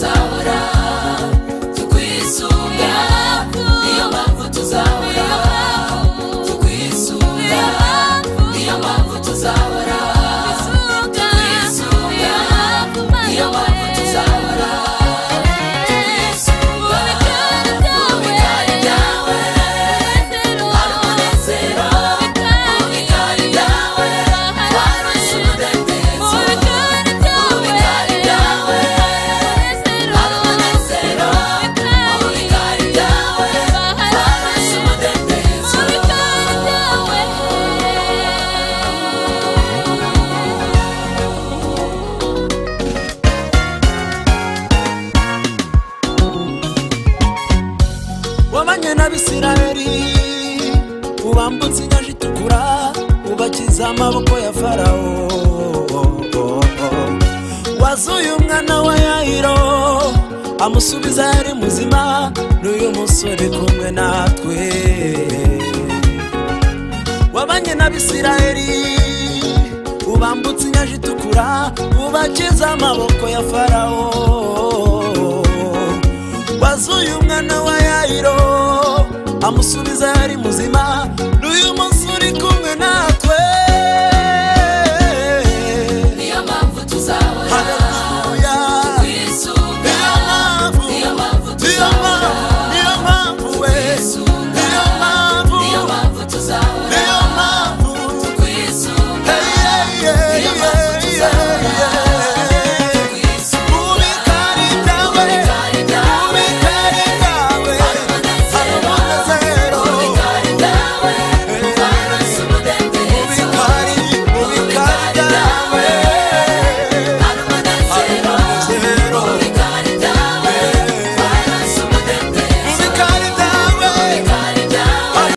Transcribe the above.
tuzahora tukwisunga niyo mpamvu tuzahora tukwisunga niyo mpamvu tuzahora tukwisunga niyo mpamvu tuzahora wabanye n'Abisirayeli ubambutse inyanja itukura ubakiza amaboko ya Farawo wazuye umwana wa Yayiro amusubiza yari muzima n'uyu musore kumwe natwe wabanye n'Abisirayeli ubambutse inyanja itukura ubakiza amaboko ya Farawo wazuye umwana wa Yayiro amusubiza yari muzima n'uyu